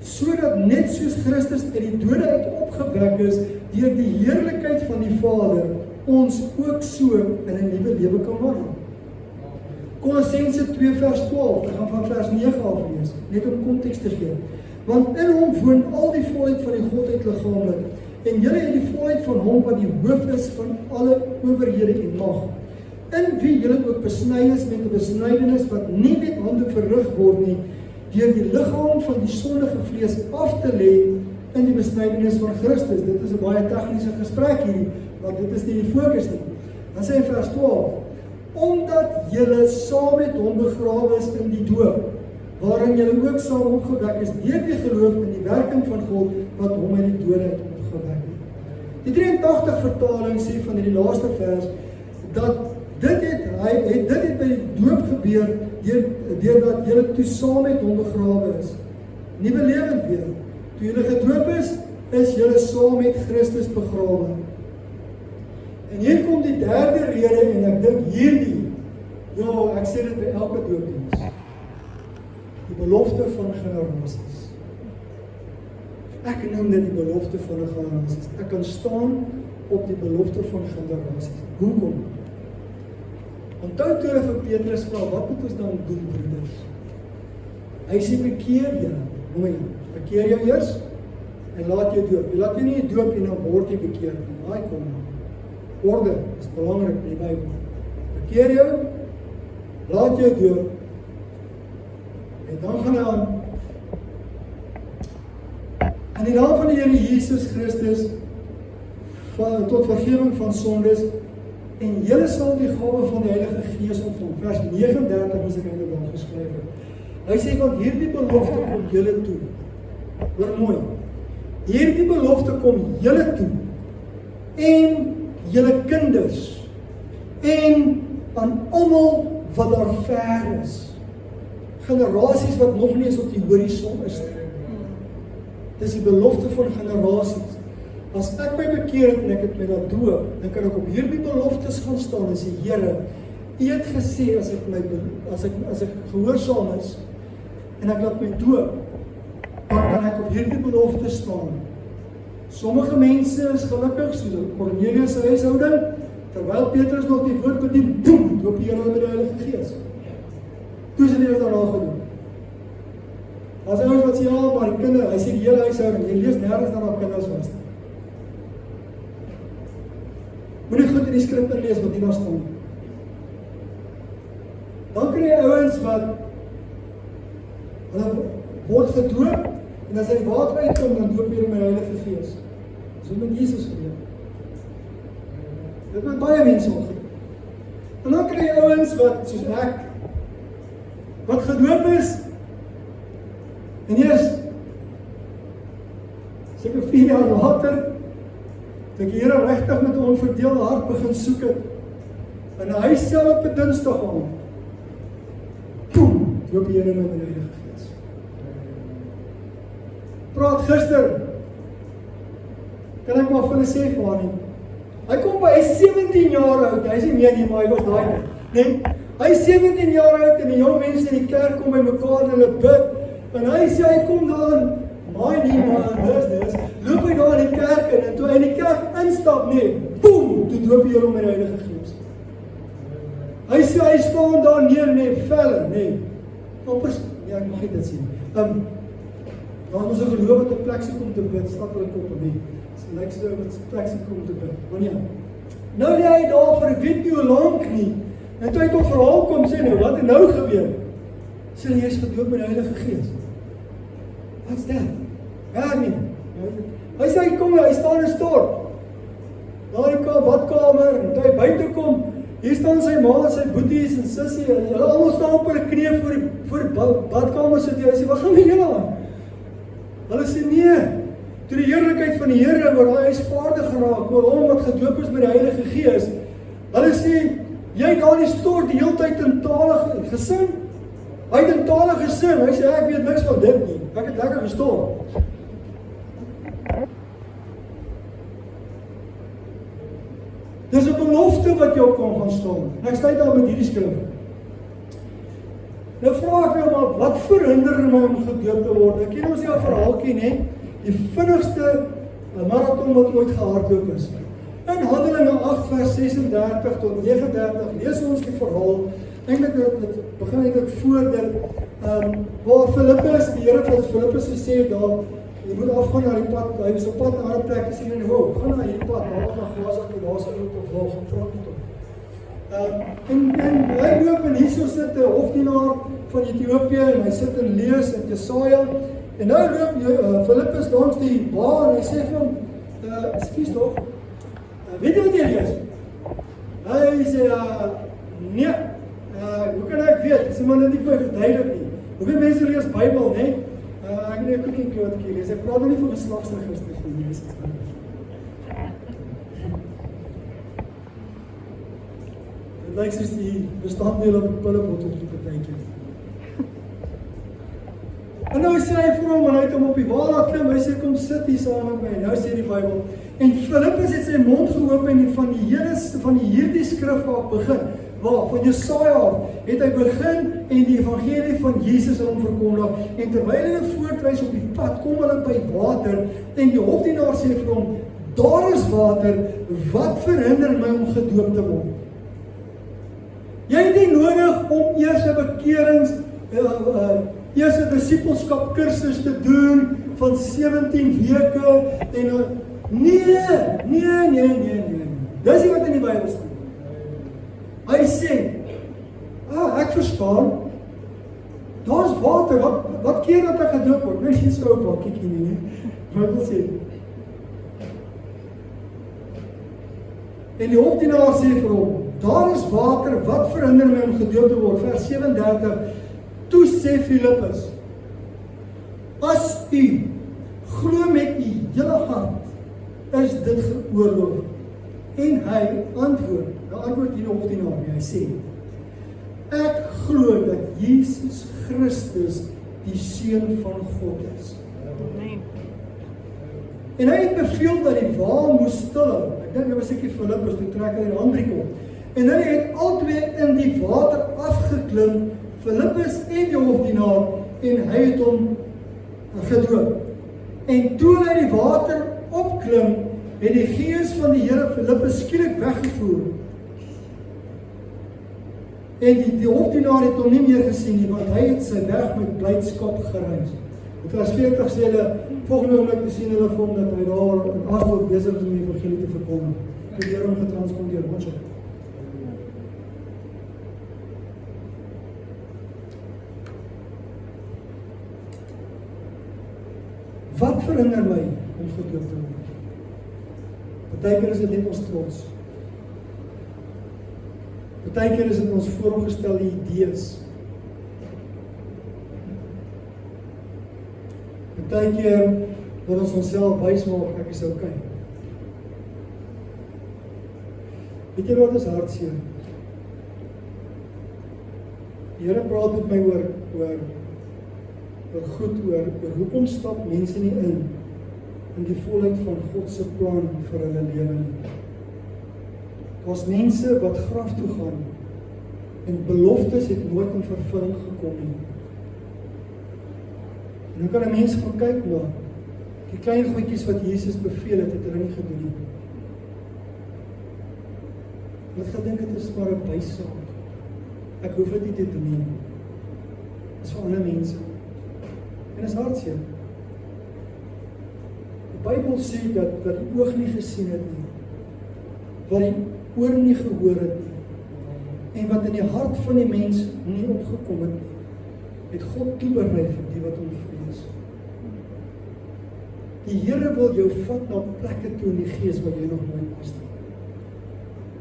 sodat net soos Christus uit die dode uit opgewek is, deur die heerlikheid van die Vader, ons ook so in 'n nuwe lewe kan wandel. Kolossense 2 vers 12, ek gaan van vers 9 af lees, net om konteks te gee. Want in hom woon al die volheid van die Godheid liggaamlik, en julle het die volheid van hom wat die hoof is van alle owerhede en mag, in wie julle ook besny is met 'n besnydenis wat nie met hande verrig word nie, deur die liggaam van die sondige vlees af te lê in die besnydenis van Christus. Dit is 'n baie tegniese gesprek hierdie, want dit is nie die fokus nie. Dan sê hy vers 12, omdat julle saam met hom begrawe is in die doop, waarin julle ook saam opgewek is deur die geloof in die werking van God wat hom uit die dode het opgewek het. Die 83 vertaling sê van hierdie laaste vers dat dit het by die doop gebeur deurdat julle toe saam met hom begrawe is. Nuwe lewe weer. Toe julle gedoop is julle saam met Christus begrawe. En hier kom die derde rede en ek dink hierdie, ek sê dit by elke doopdiens. Die belofte van generasies. Ek noem dit die belofte van generasies. Ek kan staan op die belofte van generasies. Hoekom? Onthou toe hulle vir Petrus vra, wat moet ons dan doen, broeders? Hy sê, bekeer julle. Mooi, bekeer jou eers en laat jou doop. Jy laat jy nie doop en dan word jy bekeer nie. Daai kom. Orde is belangrik in die Bybel. Bekeer jou, laat jou doop en dan gaan hy aan. In die naam van die Here Jesus Christus tot vergifnis van sondes en julle sal die gawe van die Heilige Gees ontvang. Vers 39 is ek inderdaad geskryf het. Hy sê, want hierdie belofte kom julle toe. Hoor mooi. Hierdie belofte kom julle toe. En julle kinders. En aan almal wat daar ver is. Generasies wat nog nie eens op die horison is. Dis die belofte van generasies. As ek my bekeer het en ek het my laat doop, dan kan ek op hierdie beloftes gaan staan en sê, Here, U het gesê as ek gehoorsaam is en ek laat my doop, dan kan ek op hierdie beloftes staan. Sommige mense is gelukkig, soos Cornelius se huishouding, terwyl Petrus nog die woord bedien, doop die Here met die Heilige Gees. Toe is dit eers daarna gedoen. As ouens wat sê, ja, maar die kinders, hy sê die hele huishouding, jy lees nergens dan op kinders was. Moet nie goed in die skrif lees wat hier staan. Dan kry jy ouens wat hulle word gedoop en as hy die water uitkom, dan doop hy met die Heilige Gees. So met Jesus gebeur. Dit met baie mense ongedoop. En dan kry jy ouens wat, soos ek, wat gedoop is en eers seker 4 jaar later dat die Here regtig met 'n onverdeelde hart begin soek het. En hy self op 'n Dinsdag aan. Kom, doop die Here met die Heilige Gees. Praat gister. Kan ek maar vir hulle sê vir haar nie. Hy kom by, hy is 17 jaar oud. Hy is nie meer nie, maar hy was daai nie. Hy is 17 jaar oud en die jong mense in die kerk kom by mekaar en hulle bid. En hy sê hy kom daar maar nie maar dis. Loop hy daar in die kerk en toe hy in die kerk instap boem, toe doop hy hom met die Heilige Gees. Hy sê hy staan daar neer velle, Oppers, ek mag dit sien. Dan ons 'n geloof wat 'n plek se kom te bid, stap hulle kop op nie. Dis niks so wat plek se kom te bid. Wanneer? Nou lê hy daar vir weet nie hoe lank nie. En toe hy tot verhaal kom sê wat het nou gebeur? Sê hy is gedoop met die Heilige Gees. Wat's dit? Ja nie. Hy sê hy kom, hy staan in stort. Daar in die badkamer en toe hy buite kom, hier staan sy ma en sy boeties en sussie, hulle almal staan op hulle knieë voor die badkamer sit. Hy sê, "Wat gaan met julle aan?" Hulle sê, "Nee, toe die heerlikheid van die Here oor daai huis vaardig geraak, oor hom wat gedoop is met die Heilige Gees." Hulle sê, "Jy daar in die stort die hele tyd in tale gesing?" Hy het in tale gesing. Hy sê, "Ek weet niks van dit nie." Ek het lekker gestorm. Dis 'n belofte wat jy op kan gaan staan. En ek sluit daar met hierdie skrif. Nou vra ek nou maar, wat verhinder my om gedoop te word? Ek ken ons jou verhaaltjie, né? Die vinnigste marathon wat ooit gehardloop is. In Handelinge 8 vers 36 tot 39 lees ons die verhaal. Eintlik dit begin eintlik voor dit waar Filippus, die Here het Filippus gesê daar, jy moet afgaan na die pad, hy was op pad na 'n ander plek te sien en wow, gaan na hierdie pad, daar na Gaza toe, daar's 'n ou te volg getrok met hom. En hy loop en hierso sit 'n hofdienaar van Ethiopië en hy sit en lees in Jesaja en nou loop Filippus langs die baan en hy sê vir hom, ekskuus tog, weet jy wat jy lees? Hy sê, nee, hoe kan ek weet? Dis maar net nie vir my verduidelik nie. Hoeveel mense lees Bybel, né? Ek het 'n cooking klootjie lees. Ek praat nou nie van geslagsregisters nie, lees dit anders. Dit lyk soos die bestanddele op 'n pillebotteltjie partytjie. En nou sê hy vir hom, en hy het hom op die wa laat klim, hy sê kom sit hier saam met my. Nou sê die Bybel, en Filippus het sy mond geoop en van hierdie skrif af begin. Waar? Van Jesaja af het hy begin en die evangelie van Jesus aan hom verkondig. En terwyl hulle voortreis op die pad, kom hulle by water en die hofdienaar sê vir hom, daar is water, wat verhinder my om gedoop te word? Jy het nie nodig om eers 'n bekerings, eers 'n disipelskap kursus te doen van 17 weke en nee. Dis nie wat in die Bybel staan. Hy sê, ek verstaan, daar is water, wat keer dat ek gedoop word? Nee, nie so 'n bakkie nie, wat wil sê? En die hofdienaar sê vir hom, daar is water, wat verhinder my om gedoop te word? Vers 37, toe sê Filippus, as u glo met u hele hart, is dit geoorloof. En hy antwoord die hofdienaar, hy sê, ek glo dat Jesus Christus die Seun van God is. Amen. En hy het beveel dat die wa moes stil hou. Ek dink dit was seker Filippus, toe trek hy die ander kom. En hulle het albei in die water afgeklim, Filippus en die hofdienaar, en hy het hom gedoop. En toe hy die water opklim, het die gees van die Here Filippus skielik weggevoer. En die hofdienaar het hom nie meer gesien nie, want hy het sy weg met blydskap gereis. In vers 40 sê hulle, volgende oomblik te sien hulle vir hom dat hy daar in Asdod besig is om die evangelie te verkondig. Die Here hom getransplanteer, ons op. Wat verhinder my om gedoop te word? Partykeer is dit net ons trots. Partykeer is dit ons vooropgestelde idees. Partykeer wil ons onsself wys maak, ek is okay. Weet jy wat is hartseer? Die Here praat met my oor hoekom stap mense nie in die volheid van God se plan vir hulle lewe nie. Daar's mense wat graf toe gaan en beloftes het nooit in vervulling gekom nie. En dan kan 'n mens gaan kyk na die klein goedjies wat Jesus beveel het hulle nie gedoen nie. Wat gedink het is maar 'n bysaak. Ek hoef dit nie te doen nie. Dis vir ander mense. En is hartseer. Die Bybel sê dat die oog nie gesien het nie, wat die oor nie gehoor het nie, en wat in die hart van die mens nie opgekom het nie, het God toeberei vir die wat hom vrees. Die Here wil jou vat na plekke toe in die gees waar jy nog nooit was nie.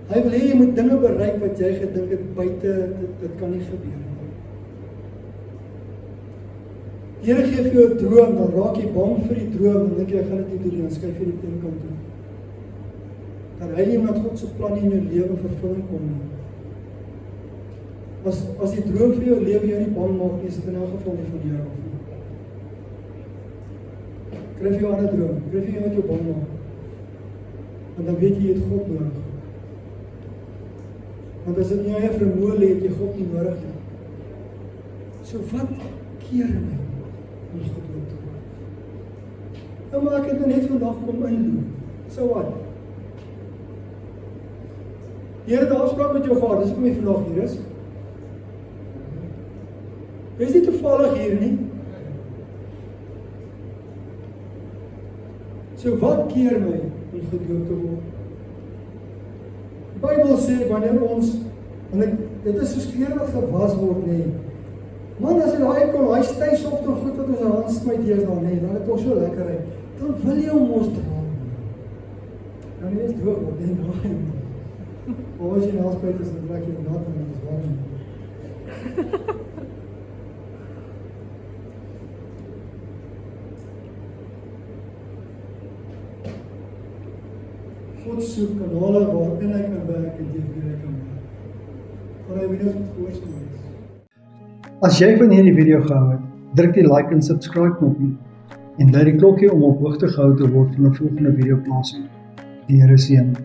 Hy wil hê jy moet dinge bereik wat jy gedink het buite, dit kan nie gebeur nie. Die Here gee vir jou 'n droom, dan raak jy bang vir die droom, dan dink jy, ek gaan dit nie doen nie, dan skuif jy dit eenkant toe. Dan hy nie omdat God se plan in jou lewe vervulling kom nie. As die droom vir jou lewe jou nie bang maak nie, is dit in elk geval nie van die Here af nie. Skryf jou ander droom, skryf jou wat jou bang maak. Want dan weet jy het God nodig. Want as dit nie eie vermoë lê, het jy God nie nodig nie. So wat keer my om gedoop te word? Nou maar ek het net vandag kom inloop. So wat? Die Here het 'n afspraak met jou gehad, dis hoekom jy vandag hier is. Jy is nie toevallig hier nie. So wat keer my om gedoop te word? Die Bybel sê wanneer ons, dit is soos klere wat gewas word, nee. Man, as jy daai kon, hy styfsoft en goed wat ons aan hand smy deesdae, nee, dan het ons so lekker uit. Dan wil jy hom ons dra. Dan nie eens droog word, nee, daai. Of as jy nou spyt is, dan trek jy nat en dit is warm. God soek kanale waarin hy kan werk en deur wie hy kan werk. Maar hy moet ons met gehoorsaam wees. As jy van hierdie video gehou het, druk die like en subscribe knoppie en lui die klokkie om op hoogte gehou te word van 'n volgende video plasing. Die Here seën.